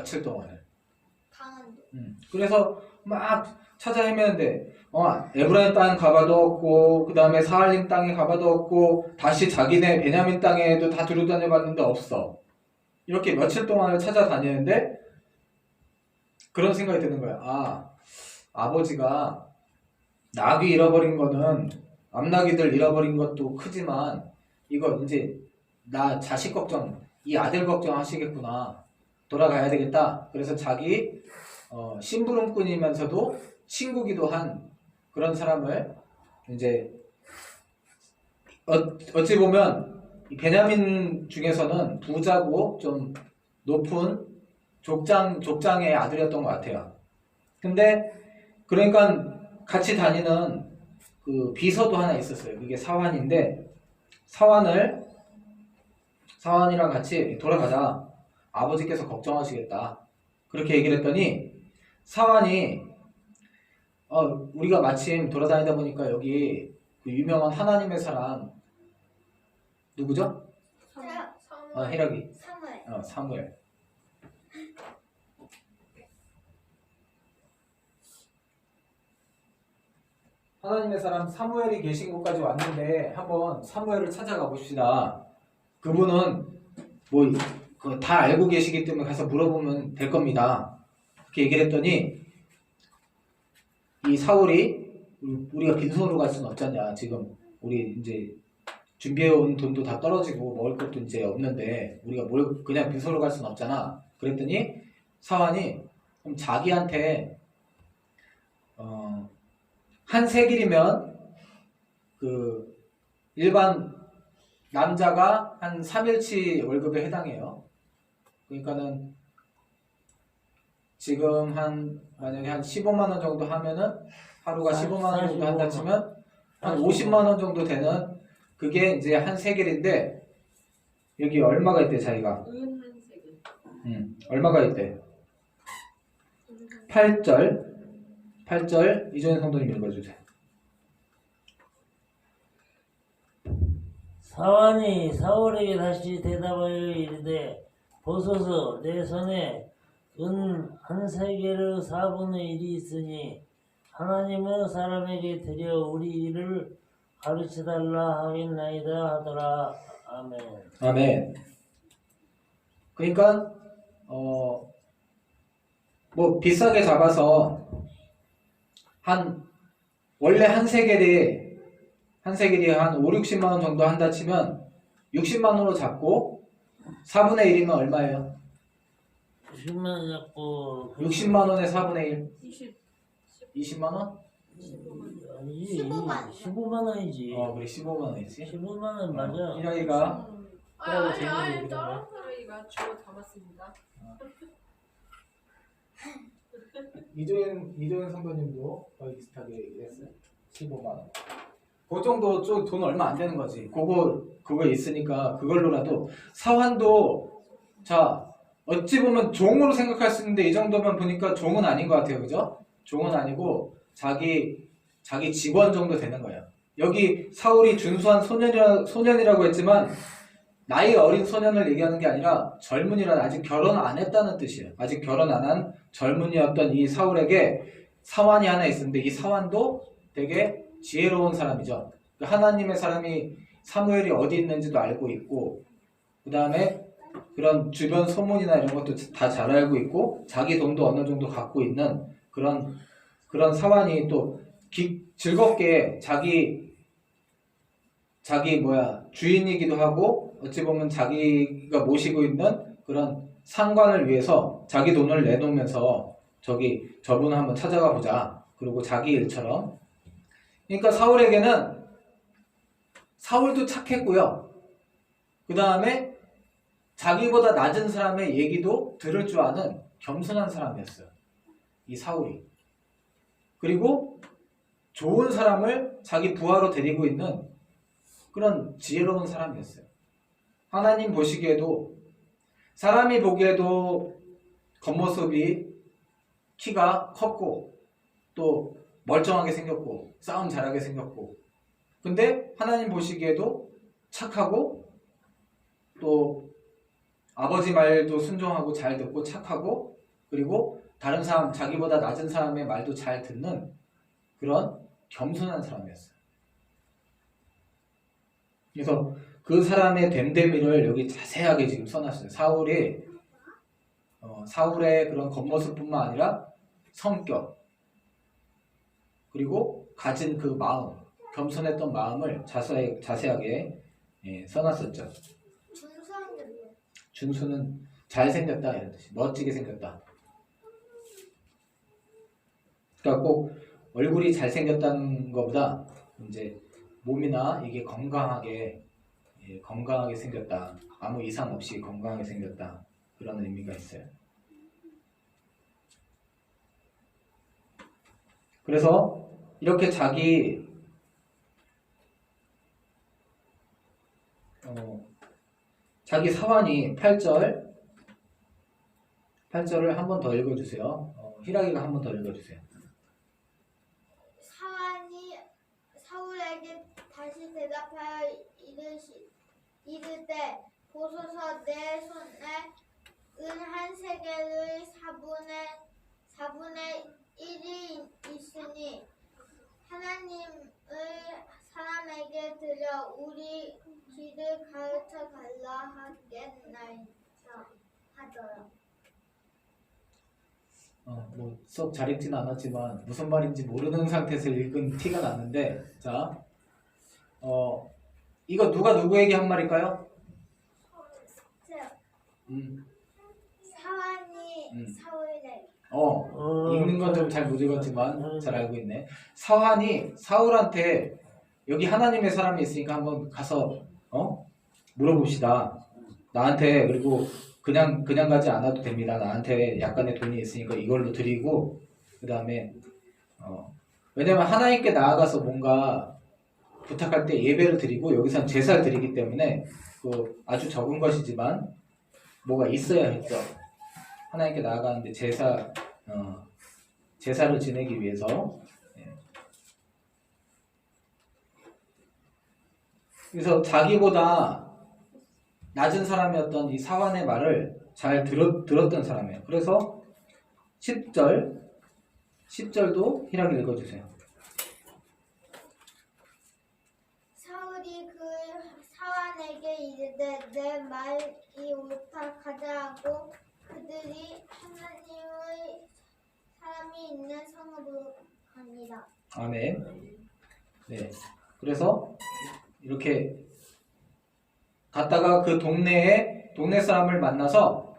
며칠 동안을. 강원도. 그래서 막 찾아 헤매는데 에브라임 땅 가봐도 없고 그 다음에 사할림 땅에 가봐도 없고 다시 자기네 베냐민 땅에도 다 두루다녀봤는데 없어. 이렇게 며칠 동안을 찾아다니는데 그런 생각이 드는 거야. 아버지가 나귀 잃어버린 거는 암나귀들 잃어버린 것도 크지만 이거 이제 나 자식 걱정, 이 아들 걱정 하시겠구나. 돌아가야 되겠다. 그래서 자기 심부름꾼이면서도 친구기도 한 그런 사람을 이제 어찌 보면 이 베냐민 중에서는 부자고 좀 높은 족장의 아들이었던 것 같아요. 근데 그러니까 같이 다니는 그 비서도 하나 있었어요. 그게 사환인데 사환이랑 같이 돌아가자. 아버지께서 걱정하시겠다. 그렇게 얘기를 했더니 사환이 우리가 마침 돌아다니다 보니까 여기 그 유명한 하나님의 사람 누구죠? 히라기. 사무엘. 하나님의 사람 사무엘이 계신 곳까지 왔는데 한번 사무엘을 찾아가 봅시다. 그분은 뭐 다 알고 계시기 때문에 가서 물어보면 될 겁니다. 그렇게 얘기를 했더니 이 사울이 우리가 빈손으로 갈 수는 없잖냐. 지금 우리 이제 준비해온 돈도 다 떨어지고 먹을 것도 이제 없는데 우리가 그냥 빈손으로 갈 수는 없잖아. 그랬더니 사환이 그럼 자기한테 한 세길이면 그 일반 남자가 한 3일치 월급에 해당해요. 그러니까는 지금 만약에 한 15만 원 정도 하면은 하루가 15만 원 정도 한다 치면 한 50만 원 정도 되는 그게 이제 한 세겔인데 여기 얼마가 있대 자기가? 한 세겔. 얼마가 있대? 8절 이종현 성도님 읽어주세요. 사환이 사울에게 다시 대답하여 이르되 보소서 내 손에 은 한 세겔의 4분의 1이 있으니 하나님은 사람에게 드려 우리 일을 가르쳐달라 하겠나이다 하더라. 아멘. 아멘. 그러니까 뭐 비싸게 잡아서 원래 한 세겔이 한 5, 60만 원 정도 한다 치면 60만 원으로 잡고 4분의 1이면 얼마예요? 10만 원 잡고 60만 원에 4분의 1 20. 20만 원? 아니지 15만. 15만 원이지. 그래 15만 원이지. 15만 원 맞아. 이라이가 아니 다른 사람이 맞추고 담았습니다. 이종현 성도님도 거의 비슷하게 얘기했어요. 15만 원. 그 정도 돈 얼마 안 되는 거지. 그거 있으니까 그걸로라도 사환도 자 어찌 보면 종으로 생각할 수 있는데 이 정도면 보니까 종은 아닌 것 같아요. 그죠? 종은 아니고 자기 직원 정도 되는 거예요. 여기 사울이 준수한 소년이라고 했지만 나이 어린 소년을 얘기하는 게 아니라 젊은이란 아직 결혼 안 했다는 뜻이에요. 아직 결혼 안 한 젊은이였던 이 사울에게 사환이 하나 있었는데 이 사환도 되게 지혜로운 사람이죠. 하나님의 사람이 사무엘이 어디 있는지도 알고 있고 그 다음에 그런 주변 소문이나 이런 것도 다 잘 알고 있고 자기 돈도 어느 정도 갖고 있는 그런 사환이 또 즐겁게 자기 주인이기도 하고 어찌 보면 자기가 모시고 있는 그런 상관을 위해서 자기 돈을 내놓으면서 저분 한번 찾아가 보자. 그리고 자기 일처럼. 그러니까 사울도 착했고요. 그 다음에 자기보다 낮은 사람의 얘기도 들을 줄 아는 겸손한 사람이었어요. 이 사울이. 그리고 좋은 사람을 자기 부하로 데리고 있는 그런 지혜로운 사람이었어요. 하나님 보시기에도 사람이 보기에도 겉모습이 키가 컸고 또 멀쩡하게 생겼고 싸움 잘하게 생겼고 근데 하나님 보시기에도 착하고 또 아버지 말도 순종하고 잘 듣고 착하고 그리고 다른 사람 자기보다 낮은 사람의 말도 잘 듣는 그런 겸손한 사람이었어요. 그래서 그 사람의 됨됨이를 여기 자세하게 지금 써놨어요. 사울의 그런 겉모습뿐만 아니라 성격 그리고 가진 그 마음, 겸손했던 마음을 자세하게 써놨었죠. 준수는 잘생겼다 이런 뜻이, 멋지게 생겼다. 그러니까 꼭 얼굴이 잘생겼다는 것보다 이제 몸이나 이게 건강하게 생겼다, 아무 이상 없이 건강하게 생겼다 그런 의미가 있어요. 그래서 이렇게 자기 사환이 8절을 한 번 더 읽어주세요. 희락이가 한 번 더 읽어주세요. 사환이 사울에게 다시 대답하여 이르되 보소서 내 손에 은 한 세겔의 4분의 1이 있으니 하나님의 사람에게 들여 우리 길을 가르쳐 달라 하겠나이다 하더라. 뭐 썩 잘 읽진 않았지만 무슨 말인지 모르는 상태에서 읽은 티가 났는데, 자, 이거 누가 누구에게 한 말일까요? 사환이 사울에게 읽는 건 좀 잘 못 읽었지만 잘 알고 있네. 사환이 사울한테 여기 하나님의 사람이 있으니까 한번 가서 물어봅시다. 나한테 그리고 그냥 가지 않아도 됩니다. 나한테 약간의 돈이 있으니까 이걸로 드리고 그 다음에 왜냐면 하나님께 나아가서 뭔가 부탁할 때 예배를 드리고 여기서는 제사를 드리기 때문에 그 아주 적은 것이지만 뭐가 있어야 했죠. 하나님께 나아가는데 제사를 지내기 위해서. 그래서 자기보다 낮은 사람이었던 이 사환의 말을 잘 들었던 사람이에요. 그래서 10절도 희락이 읽어주세요. 사울이 그 사환에게 이르되 내 말이 옳다 가자 하고 그들이 하나님의 사람이 있는 성읍으로 갑니다. 아멘. 네. 그래서 이렇게 갔다가 그 동네 사람을 만나서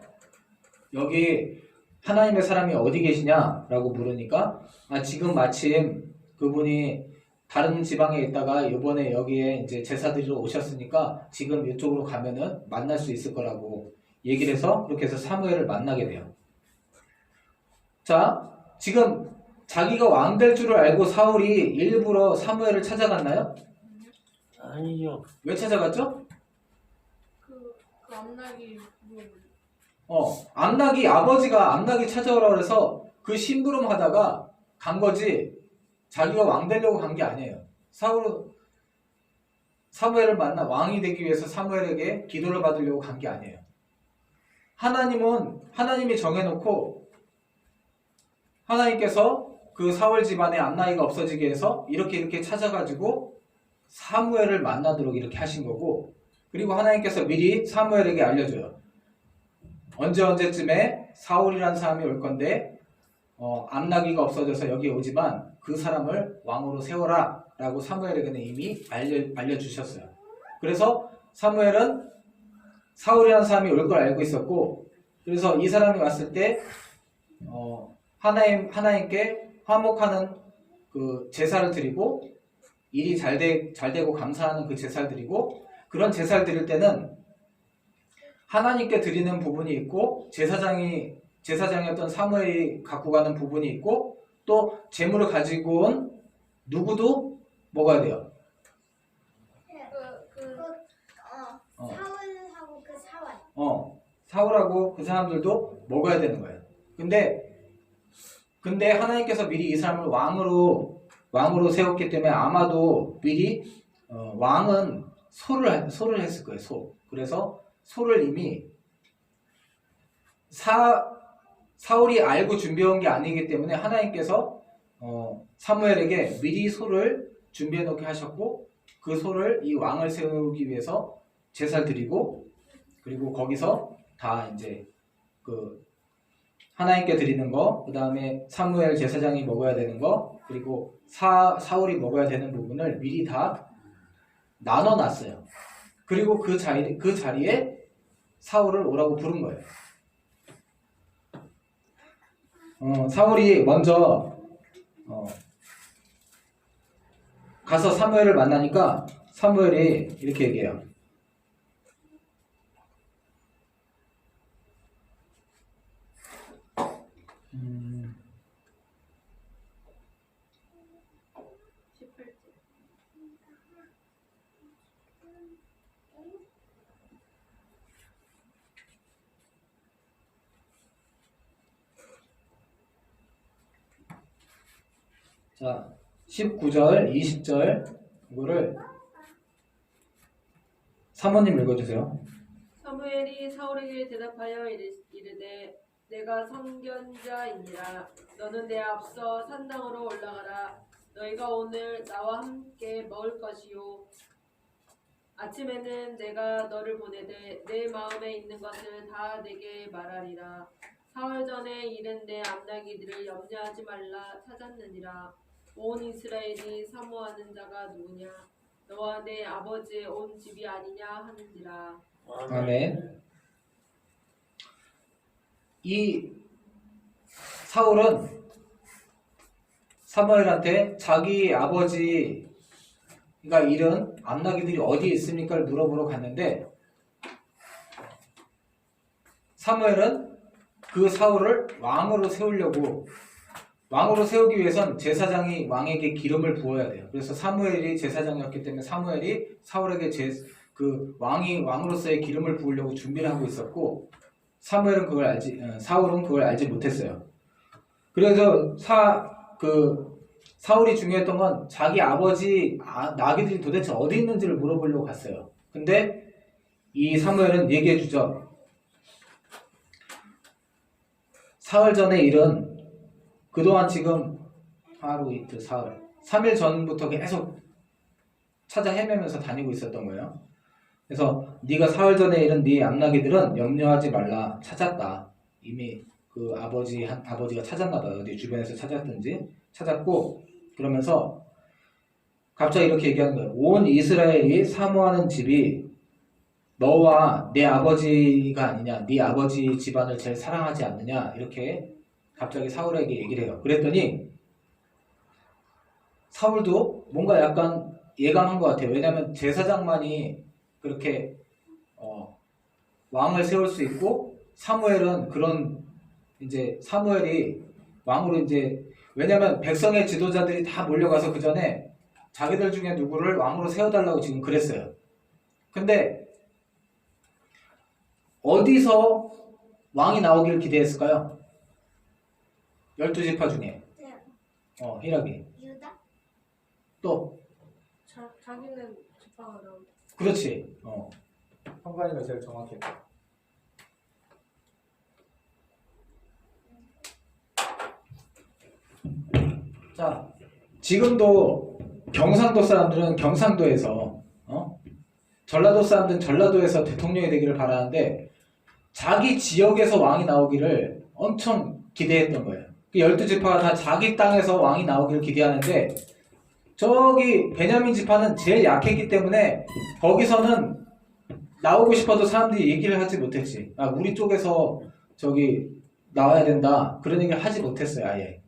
여기 하나님의 사람이 어디 계시냐라고 물으니까 지금 마침 그분이 다른 지방에 있다가 이번에 여기에 이제 제사 드리러 오셨으니까 지금 이쪽으로 가면은 만날 수 있을 거라고 얘기를 해서 그렇게 해서 사무엘을 만나게 돼요. 자, 지금 자기가 왕 될 줄을 알고 사울이 일부러 사무엘을 찾아갔나요? 아니죠. 왜 찾아갔죠? 그 암락이 아버지가 암락이 찾아오라 그래서 그 심부름 하다가 간 거지 자기가 왕 되려고 간 게 아니에요. 사무엘을 만나 왕이 되기 위해서 사무엘에게 기도를 받으려고 간 게 아니에요. 하나님이 정해놓고 하나님께서 그 사울 집안에 암나이가 없어지게 해서 이렇게 찾아가지고 사무엘을 만나도록 이렇게 하신 거고, 그리고 하나님께서 미리 사무엘에게 알려줘요. 언제쯤에 사울이라는 사람이 올 건데 암나기가 없어져서 여기 오지만 그 사람을 왕으로 세워라 라고 사무엘에게는 이미 알려주셨어요. 그래서 사무엘은 사울이라는 사람이 올 걸 알고 있었고, 그래서 이 사람이 왔을 때 하나님께 화목하는 그 제사를 드리고 일이 잘 되고 감사하는 그 제사를 드리고, 그런 제사를 드릴 때는 하나님께 드리는 부분이 있고 제사장이었던 사무엘이 갖고 가는 부분이 있고, 또 제물을 가지고 온 누구도 먹어야 돼요. 사울하고 그 사환. 사울하고 그 사람들도 먹어야 되는 거예요. 근데 하나님께서 미리 이 사람을 왕으로 세웠기 때문에 아마도 미리 왕은 소를 했을 거예요. 그래서 소를 이미 사울이 알고 준비해온 게 아니기 때문에 하나님께서 사무엘에게 미리 소를 준비해 놓게 하셨고 그 소를 이 왕을 세우기 위해서 제사를 드리고 그리고 거기서 다 이제 그 하나님께 드리는 거, 그 다음에 사무엘 제사장이 먹어야 되는 거, 그리고 사울이 먹어야 되는 부분을 미리 다 나눠놨어요. 그리고 그 자리에 사울을 오라고 부른 거예요. 사울이 먼저 가서 사무엘을 만나니까 사무엘이 이렇게 얘기해요. 음, 18절. 자, 19절, 20절 이거를 사모님 읽어주세요. 사무엘이 사울에게 대답하여 이르되 내가 선견자이니라. 너는 내 앞서 산당으로 올라가라. 너희가 오늘 나와 함께 먹을 것이요 아침에는 내가 너를 보내되 내 마음에 있는 것을 다 내게 말하리라. 사흘 전에 이른 내 암나기들을 염려하지 말라 찾았느니라. 온 이스라엘이 사모하는 자가 누구냐? 너와 내 아버지의 온 집이 아니냐 하는지라. 아멘. 이 사울은 사무엘한테 자기 아버지가 잃은 암나기들이 어디에 있습니까를 물어보러 갔는데 사무엘은 그 사울을 왕으로 세우기 위해선 제사장이 왕에게 기름을 부어야 돼요. 그래서 사무엘이 제사장이었기 때문에 사무엘이 사울에게 왕으로서의 기름을 부으려고 준비를 하고 있었고 사울은 그걸 알지 못했어요. 그래서 사울이 중요했던 건 자기 아버지 나귀들이 도대체 어디 있는지를 물어보려고 갔어요. 근데 이 사무엘은 얘기해 주죠. 사흘 전에 일은 그동안 지금 하루 이틀 사흘 3일 전부터 계속 찾아 헤매면서 다니고 있었던 거예요. 그래서 네가 사흘 전에 잃은 네 암나기들은 염려하지 말라 찾았다. 이미 그 아버지가 찾았나 봐요. 어디 주변에서 찾았고 그러면서 갑자기 이렇게 얘기하는 거예요. 온 이스라엘이 사모하는 집이 너와 내 아버지가 아니냐, 네 아버지 집안을 제일 사랑하지 않느냐 이렇게 갑자기 사울에게 얘기를 해요. 그랬더니 사울도 뭔가 약간 예감한 것 같아요. 왜냐하면 제사장만이 그렇게 왕을 세울 수 있고 사무엘은 사무엘이 왕으로 왜냐하면 백성의 지도자들이 다 몰려가서 그 전에 자기들 중에 누구를 왕으로 세워달라고 지금 그랬어요. 근데 어디서 왕이 나오기를 기대했을까요? 12지파 중에 히라기 유다? 또 자기는 지파가 나오고. 그렇지. 성관이가 제일 정확했다. 자, 지금도 경상도 사람들은 경상도에서 전라도 사람들은 전라도에서 대통령이 되기를 바라는데 자기 지역에서 왕이 나오기를 엄청 기대했던 거예요. 12지파가 다 자기 땅에서 왕이 나오기를 기대하는데 저기 베냐민 지파는 제일 약했기 때문에 거기서는 나오고 싶어도 사람들이 얘기를 하지 못했지. 우리 쪽에서 저기 나와야 된다 그런 얘기를 하지 못했어요. 아예.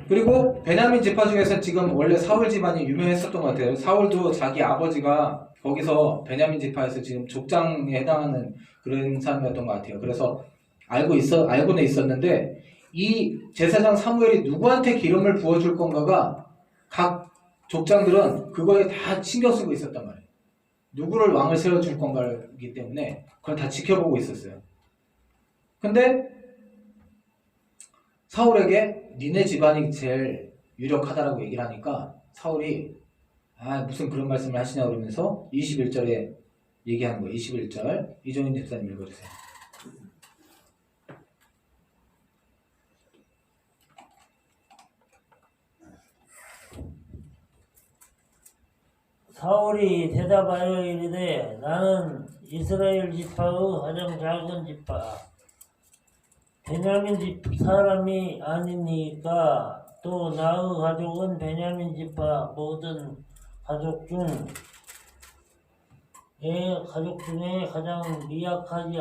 그리고 베냐민 지파 중에서 지금 원래 사울 집안이 유명했었던 것 같아요. 사울도 자기 아버지가 거기서 베냐민 지파에서 지금 족장에 해당하는 그런 사람이었던 것 같아요. 그래서 알고는 있었는데 이 제사장 사무엘이 누구한테 기름을 부어줄 건가가 각 족장들은 그거에 다 신경 쓰고 있었단 말이에요. 누구를 왕을 세워줄 건가이기 때문에 그걸 다 지켜보고 있었어요. 근데 사울에게 니네 집안이 제일 유력하다라고 얘기를 하니까 사울이 무슨 그런 말씀을 하시냐 그러면서 21절에 얘기하는 거예요. 21절 이종인 집사님 읽어주세요. 사울이 대답하여 이르되 나는 이스라엘 지파의 가장 작은 지파 베냐민 집 사람이 아니니까 또 나의 가족은 베냐민 지파 모든 가족 중 가족 중에 가장 미약하지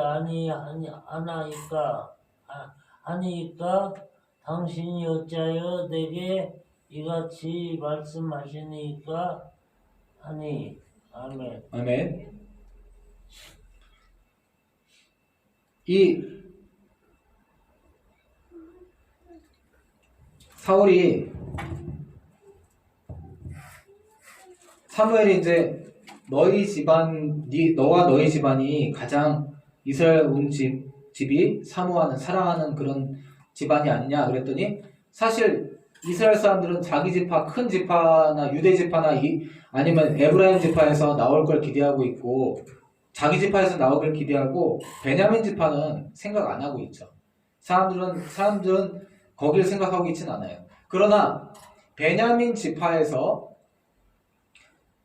아니니까 당신이 어찌하여 내게 이같이 말씀하시니까 하니 아멘. 아멘. 이 사울이 사무엘이 이제 너희 집안, 너와 너희 집안이 가장 이스라엘 온 집이 사모하는 사랑하는 그런 집안이 아니냐 그랬더니 사실 이스라엘 사람들은 자기 지파 큰 지파나 유대 지파나 아니면 에브라임 지파에서 나올 걸 기대하고 있고 자기 지파에서 나올 걸 기대하고 베냐민 지파는 생각 안 하고 있죠. 사람들은 거기를 생각하고 있진 않아요. 그러나 베냐민 지파에서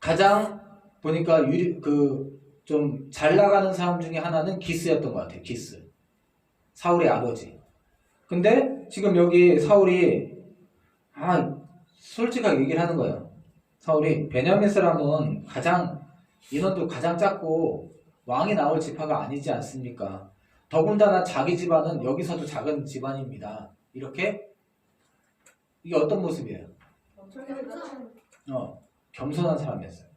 가장 보니까 좀 잘 나가는 사람 중에 하나는 기스였던 것 같아요. 기스. 사울의 아버지. 근데 지금 여기 사울이 솔직하게 얘기를 하는 거예요. 사울이 베냐민 사람은 인원도 가장 작고 왕이 나올 지파가 아니지 않습니까? 더군다나 자기 집안은 여기서도 작은 집안입니다. 이렇게 이게 어떤 모습이에요? 겸손한 사람이었어요.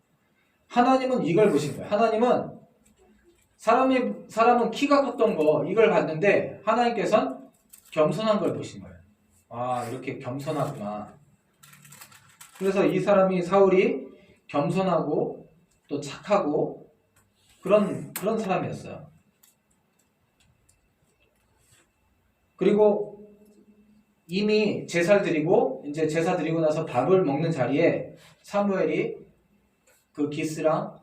하나님은 이걸 보신 거예요. 하나님은 사람은 키가 컸던 거 이걸 봤는데 하나님께서는 겸손한 걸 보신 거예요. 이렇게 겸손하구나. 그래서 이 사울이 겸손하고 또 착하고 그런 사람이었어요. 그리고 이미 제사 드리고 나서 밥을 먹는 자리에 사무엘이 그 기스랑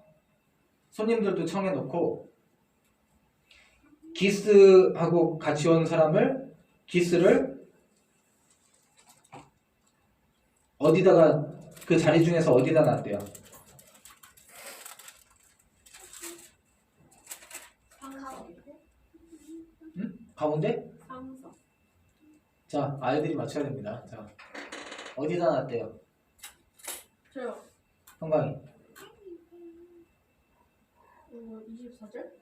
손님들도 청해놓고 기스하고 같이 온 기스를 어디다가 그 자리 중에서 어디다 놨대요? 가운데? 상석. 자, 아이들이 맞춰야 됩니다. 자, 어디다 놨대요? 저요. 형광이 24절?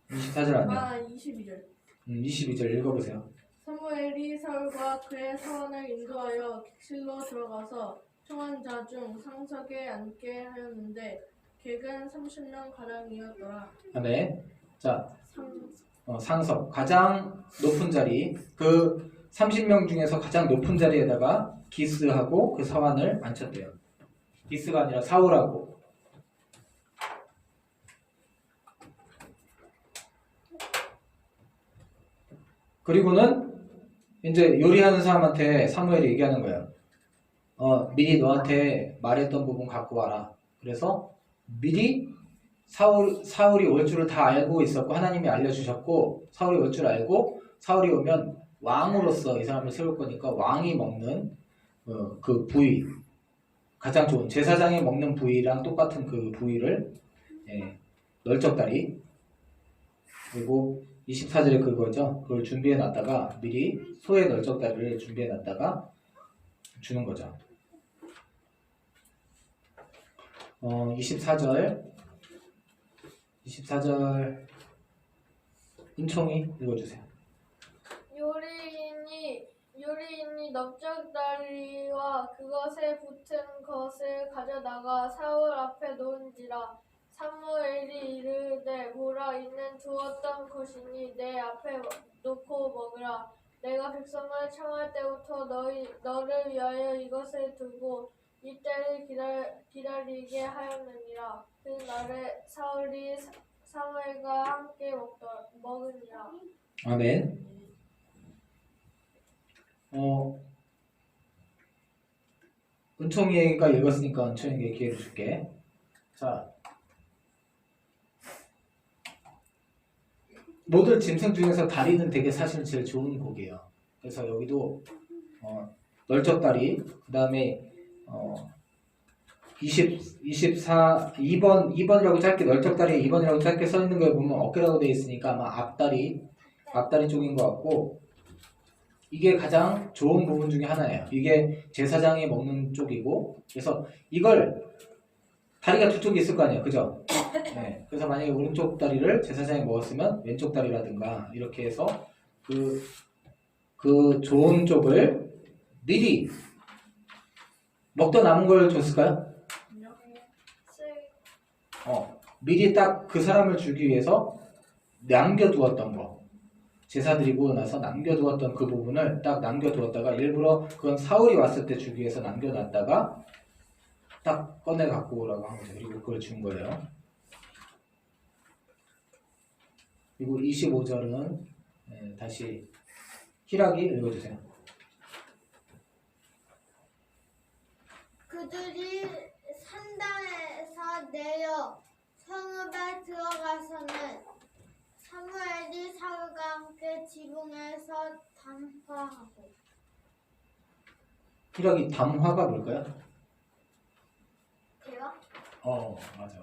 24절 아니야? 22절. 22절 읽어보세요. 사무엘이 사울과 그의 사원을 인도하여 객실로 들어가서 청한 자 중 상석에 앉게 하였는데 객은 30명 가량이었더라. 아멘. 자, 상석 가장 높은 자리 그 30명 중에서 가장 높은 자리에다가 기스하고 그 사환을 앉혔대요. 기스가 아니라 사울하고. 그리고는 이제 요리하는 사람한테 사무엘이 얘기하는 거예요. 미리 너한테 말했던 부분 갖고 와라. 그래서 미리 사울이 올 줄을 다 알고 있었고 하나님이 알려주셨고 사울이 올 줄 알고 사울이 오면 왕으로서 이 사람을 세울 거니까 왕이 먹는 그 부위 가장 좋은 제사장이 먹는 부위랑 똑같은 그 부위를 널쩍다리 그리고 24절에 그거죠. 그걸 준비해 놨다가 미리 소의 널쩍다리를 준비해 놨다가 주는 거죠. 24절 임총이 읽어주세요. 요리인이 넓적다리와 그것에 붙은 것을 가져다가 사울 앞에 놓은지라. 사무엘이 이르되 보라 이는 두었던 것이니 내 앞에 놓고 먹으라. 내가 백성을 청할 때부터 너를 위하여 이것을 두고 이때를 기다리게 하였느니라. 그 날에 사울이 사무엘과 함께 먹으니라. 아멘. 은총이가 읽었으니까 은총이에게 기회를 줄게. 자, 모든 짐승 중에서 다리는 되게 사실은 제일 좋은 고기예요. 그래서 여기도 널쩍다리, 그 다음에 2번이라고 짧게 널쩍다리에 2번이라고 짧게 써 있는 거에 보면 어깨라고 되어 있으니까 아마 앞다리 쪽인 것 같고, 이게 가장 좋은 부분 중에 하나예요. 이게 제사장이 먹는 쪽이고, 그래서 이걸 다리가 두 쪽이 있을 거 아니에요, 그죠? 네. 그래서 만약에 오른쪽 다리를 제사장이 먹었으면 왼쪽 다리라든가 이렇게 해서 그 좋은 쪽을 미리 먹다 남은 걸 줬을까요? 미리 딱 그 사람을 주기 위해서 남겨두었던 거, 제사 드리고 나서 남겨두었던 그 부분을 딱 남겨두었다가 일부러 그건 사울이 왔을 때 주기 위해서 남겨놨다가 딱 꺼내 갖고 오라고 한 거죠. 그리고 그걸 준 거예요. 그리고 25절은 다시 희락이 읽어주세요. 그들이 산당에서 내려 성읍에 들어가서는 사무엘이 사울과 함께 지붕에서 담화하고. 희락이 담화가 뭘까요? 대화? 맞아.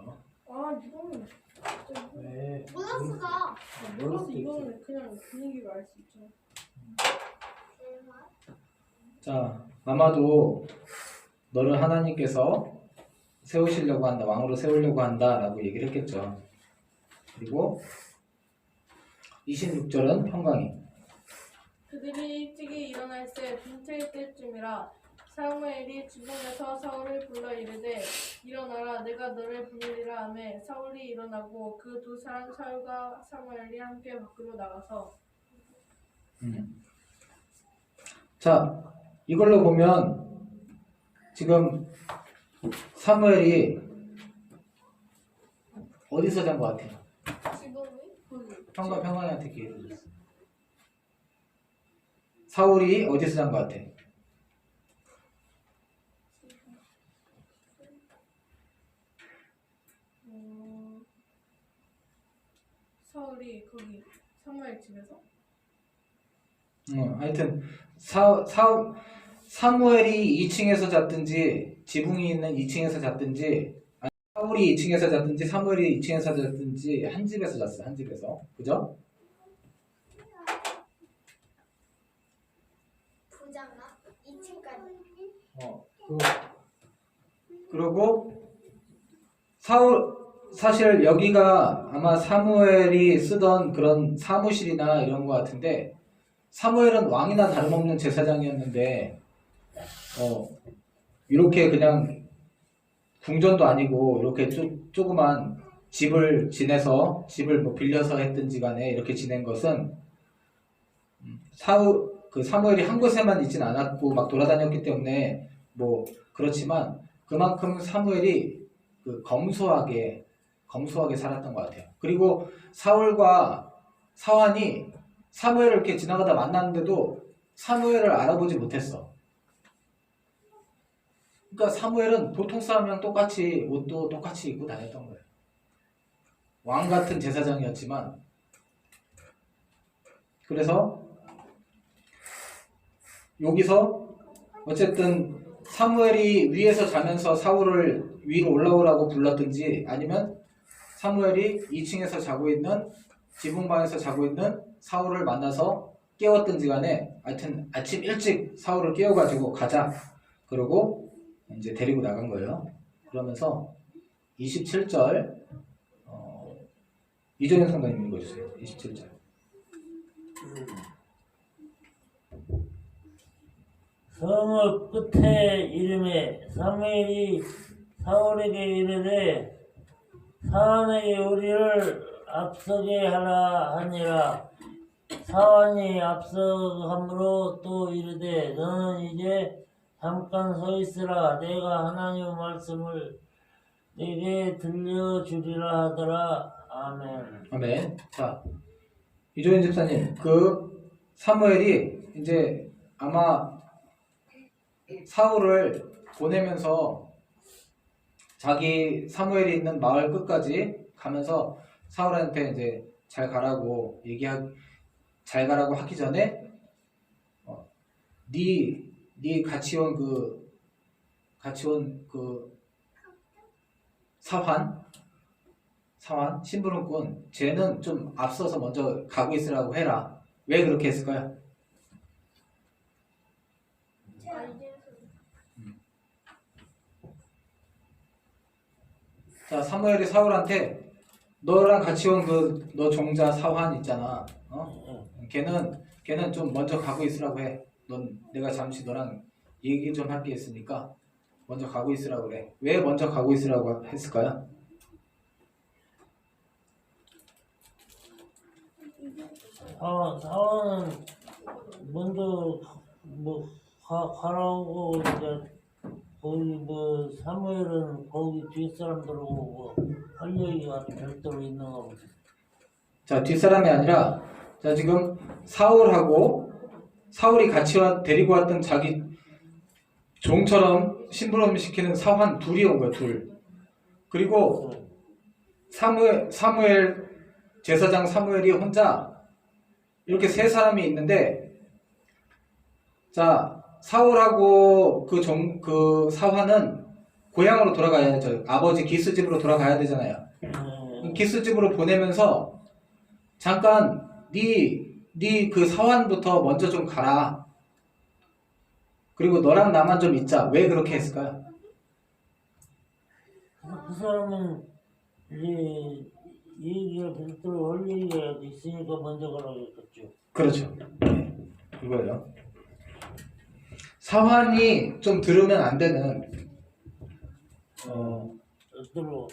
아 이거는 네. 몰랐어. 몰라서 이거는 그냥 분위기로 알 수 있죠. 대화? 자, 아마도 너를 하나님께서 세우시려고 한다, 왕으로 세우려고 한다라고 얘기를 했겠죠. 그리고 26절은 평강이. 그들이 일찍이 일어날새 분틀 때쯤이라 사무엘이 지붕에서 사울을 불러 이르되 일어나라 내가 너를 부르리라 하매 사울이 일어나고 그 두 사람 사울과 사무엘이 함께 밖으로 나가서 자, 이걸로 보면 지금 사무엘이 어디서 잔 것 같아요? 지붕이 거기 평강 평강이한테 기회를 줬어. 사울이 어디서 잔 것 같아? 사울이 거기 사무엘 집에서 하여튼 사무엘이 2층에서 잤든지 지붕이 있는 2층에서 잤든지, 아니, 사울이 2층에서 잤든지 사무엘이 2층에서 잤든지 한 집에서 잤어요. 한 집에서. 그죠? 부장아 2층까지. 그리고 사실 여기가 아마 사무엘이 쓰던 그런 사무실이나 이런 것 같은데, 사무엘은 왕이나 다름없는 제사장이었는데 이렇게 그냥 궁전도 아니고 이렇게 조그만 집을 지내서, 집을 뭐 빌려서 했든지 간에 이렇게 지낸 것은 사무엘이 한 곳에만 있진 않았고 막 돌아다녔기 때문에 뭐 그렇지만 그만큼 사무엘이 검소하게 살았던 것 같아요. 그리고 사울과 사환이 사무엘을 이렇게 지나가다 만났는데도 사무엘을 알아보지 못했어. 그러니까 사무엘은 보통 사람이랑 똑같이 옷도 똑같이 입고 다녔던 거예요. 왕 같은 제사장이었지만, 그래서 여기서 어쨌든 사무엘이 위에서 자면서 사울을 위로 올라오라고 불렀든지, 아니면 사무엘이 2층에서 자고 있는, 지붕방에서 자고 있는 사울을 만나서 깨웠든지 간에 하여튼 아침 일찍 사울을 깨워가지고 가자, 그러고 이제 데리고 나간 거예요. 그러면서 27절 이종현 성도님 읽어주세요. 27절. 성읍 끝에 이름에 사무엘이 사울에게 이르되 사환에게 우리를 앞서게 하라 하니라. 사환이 앞서감으로 또 이르되 너는 이제 잠깐 서 있으라. 내가 하나님의 말씀을 내게 들려주리라 하더라. 아멘. 아멘. 자, 이종현 집사님, 사무엘이 이제 아마 사울을 보내면서 자기 사무엘이 있는 마을 끝까지 가면서 사울한테 이제 잘 가라고 잘 가라고 하기 전에 네 같이 온 그 사환 심부름꾼 쟤는 좀 앞서서 먼저 가고 있으라고 해라. 왜 그렇게 했을까요? 자, 사무엘이 사울한테 너랑 같이 온 너 종자 사환 있잖아. 걔는 좀 먼저 가고 있으라고 해. 내가 잠시 너랑 얘기 좀 할 게 있으니까 먼저 가고 있으라고 그래. 왜 먼저 가고 있으라고 했을까요? 사원은 먼저 가라고 이제 거기 사무엘은 거기 뒷사람들하고 할 얘기가 별도로 있는 거 보지. 자, 뒷사람이 아니라 자 지금 사울이 같이 데리고 왔던 자기 종처럼 심부름 시키는 사환 둘이 온 거야, 둘. 그리고 사무엘 제사장 사무엘이 혼자 이렇게 세 사람이 있는데, 자 사울하고 그 사환은 고향으로 돌아가야죠. 아버지 기스 집으로 돌아가야 되잖아요. 기스 집으로 보내면서 잠깐 네 그 사환부터 먼저 좀 가라. 그리고 너랑 나만 좀 있자. 왜 그렇게 했을까요? 그 사람은 이제 얘기가 별도로 할 얘기가 있으니까 먼저 가라고 했겠죠. 그렇죠. 네, 이거예요. 사환이 좀 들으면 안 되는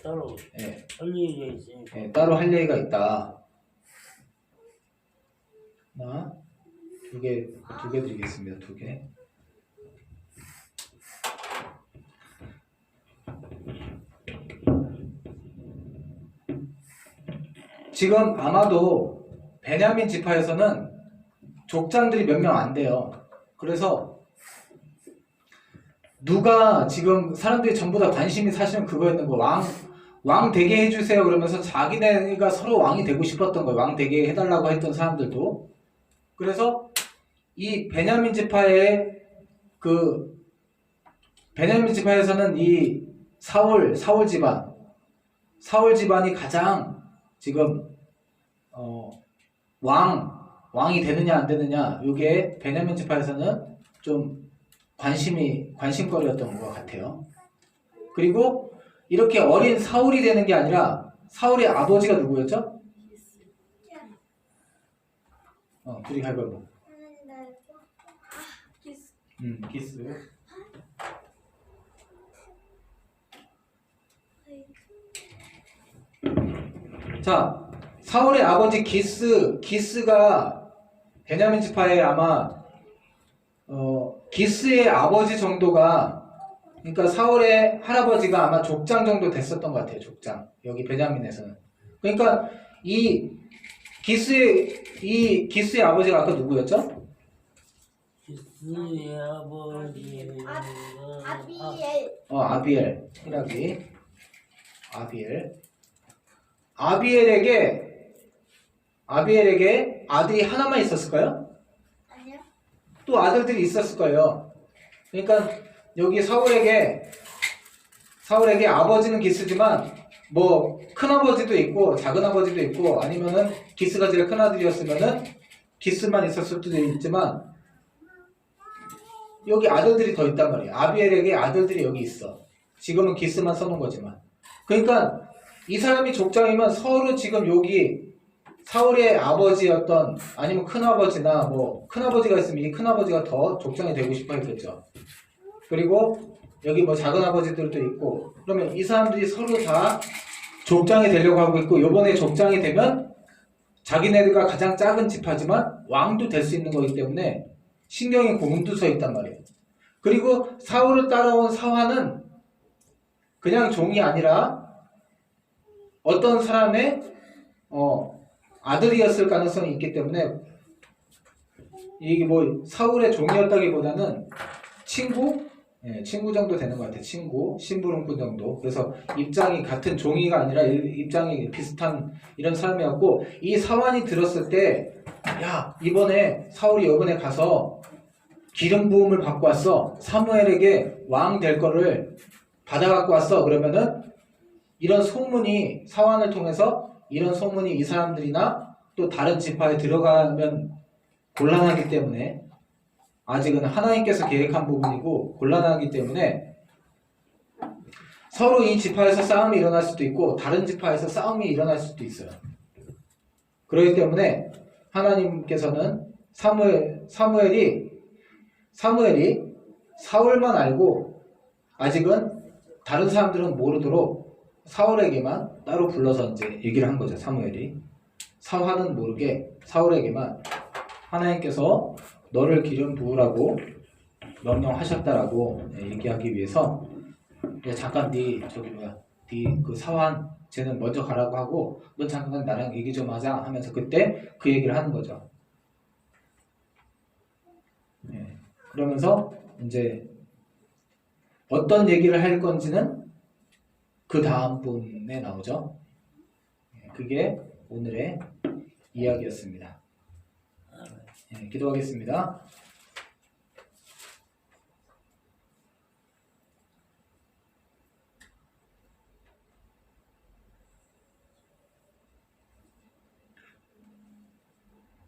따로 예, 할 얘기가 있으니까. 예, 따로 할 얘기가 있다. 하나, 두 개 드리겠습니다. 2개. 지금 아마도 베냐민 지파에서는 족장들이 몇 명 안 돼요. 그래서 누가 지금 사람들이 전부 다 관심이 사실은 그거였는 거. 왕 되게 해주세요 그러면서 자기네가 서로 왕이 되고 싶었던 거예요. 왕 되게 해달라고 했던 사람들도. 그래서 이 베냐민 지파에서는 이 사울 집안이 가장 지금 왕이 되느냐 안 되느냐, 이게 베냐민 지파에서는 좀 관심거리였던 것 같아요. 그리고 이렇게 어린 사울이 되는 게 아니라 사울의 아버지가 누구였죠? 둘이 가위바위보. 기스. 자, 사울의 아버지 기스가 베냐민 지파에 아마 기스의 아버지 정도가, 그러니까 사울의 할아버지가 아마 족장 정도 됐었던 것 같아요. 족장. 여기 베냐민에서는. 그러니까 이 기스의 아버지가 아까 누구였죠? 기스의 아버지가 아비엘. 아비엘. 아비엘에게 아들이 하나만 있었을까요? 아니요. 또 아들들이 있었을 거예요. 그러니까 여기 사울에게 아버지는 기스지만 뭐 큰아버지도 있고 작은아버지도 있고, 아니면은 기스가 제일 큰아들이었으면은 기스만 있었을 수도 있지만 여기 아들들이 더 있단 말이에요. 아비엘에게 아들들이 여기 있어. 지금은 기스만 써놓은 거지만. 그러니까 이 사람이 족장이면 서로 지금 여기 사울의 아버지였던, 아니면 큰아버지나 뭐 큰아버지가 있으면 이 큰아버지가 더 족장이 되고 싶어 했겠죠. 그리고 여기 뭐 작은아버지들도 있고, 그러면 이 사람들이 서로 다 족장이 되려고 하고 있고, 요번에 족장이 되면 자기네가 가장 작은 지파지만 왕도 될 수 있는 거기 때문에 신경이 곤두서 있단 말이에요. 그리고 사울을 따라온 사환은 그냥 종이 아니라 어떤 사람의 아들이었을 가능성이 있기 때문에, 이게 뭐 사울의 종이었다기보다는 친구, 예, 친구 정도 되는 것 같아. 친구, 심부름꾼 정도. 그래서 입장이 같은 종이가 아니라 입장이 비슷한 이런 사람이었고, 이 사환이 들었을 때, 야, 사울이 이번에 가서 기름 부음을 받고 왔어. 사무엘에게 왕 될 거를 받아갖고 왔어. 그러면은 이런 소문이 사환을 통해서 이런 소문이 이 사람들이나 또 다른 지파에 들어가면 곤란하기 때문에, 아직은 하나님께서 계획한 부분이고 곤란하기 때문에 서로 이 지파에서 싸움이 일어날 수도 있고 다른 지파에서 싸움이 일어날 수도 있어요. 그렇기 때문에 하나님께서는 사무엘이 사울만 알고 아직은 다른 사람들은 모르도록 사울에게만 따로 불러서 이제 얘기를 한 거죠. 사무엘이 사울은 모르게 사울에게만 하나님께서 너를 기름 부으라고 명령하셨다라고 얘기하기 위해서, 잠깐 네 그 사환 쟤는 먼저 가라고 하고 넌 잠깐 나랑 얘기 좀 하자 하면서 그때 그 얘기를 하는 거죠. 그러면서 이제 어떤 얘기를 할 건지는 그 다음 분에 나오죠. 그게 오늘의 이야기였습니다. 기도하겠습니다.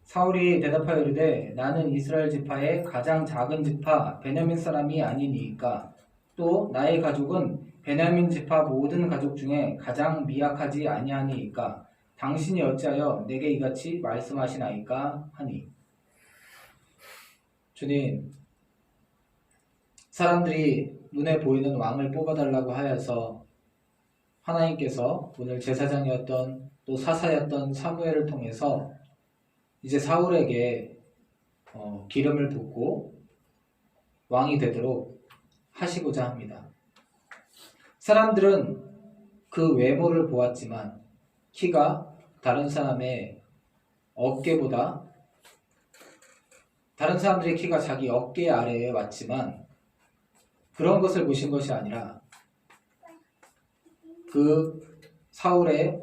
사울이 대답하여 이르되 나는 이스라엘 지파의 가장 작은 지파 베냐민 사람이 아니니까 또 나의 가족은 베냐민 지파 모든 가족 중에 가장 미약하지 아니하니까 당신이 어찌하여 내게 이같이 말씀하시나이까 하니. 주님, 사람들이 눈에 보이는 왕을 뽑아달라고 하여서 하나님께서 오늘 제사장이었던 또 사사였던 사무엘을 통해서 이제 사울에게 기름을 붓고 왕이 되도록 하시고자 합니다. 사람들은 그 외모를 보았지만 키가 다른 사람의 어깨보다, 다른 사람들의 키가 자기 어깨 아래에 왔지만 그런 것을 보신 것이 아니라 그 사울의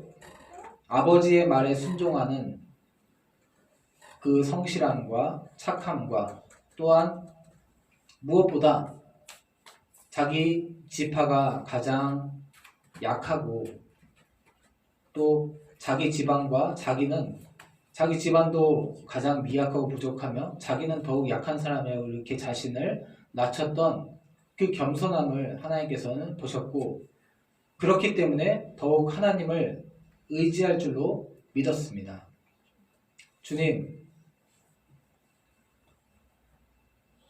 아버지의 말에 순종하는 그 성실함과 착함과 또한 무엇보다 자기 지파가 가장 약하고 또 자기 지방과 자기 집안도 가장 미약하고 부족하며 자기는 더욱 약한 사람이라고 이렇게 자신을 낮췄던 그 겸손함을 하나님께서는 보셨고, 그렇기 때문에 더욱 하나님을 의지할 줄로 믿었습니다. 주님,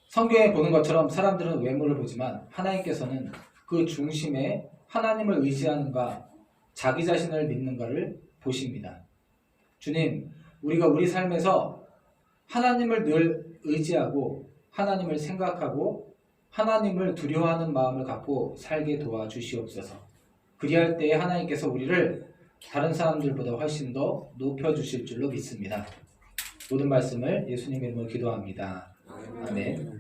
성경에 보는 것처럼 사람들은 외모를 보지만 하나님께서는 그 중심에 하나님을 의지하는가 자기 자신을 믿는가를 보십니다. 주님, 우리가 우리 삶에서 하나님을 늘 의지하고 하나님을 생각하고 하나님을 두려워하는 마음을 갖고 살게 도와주시옵소서. 그리할 때에 하나님께서 우리를 다른 사람들보다 훨씬 더 높여주실 줄로 믿습니다. 모든 말씀을 예수님 이름으로 기도합니다. 아멘.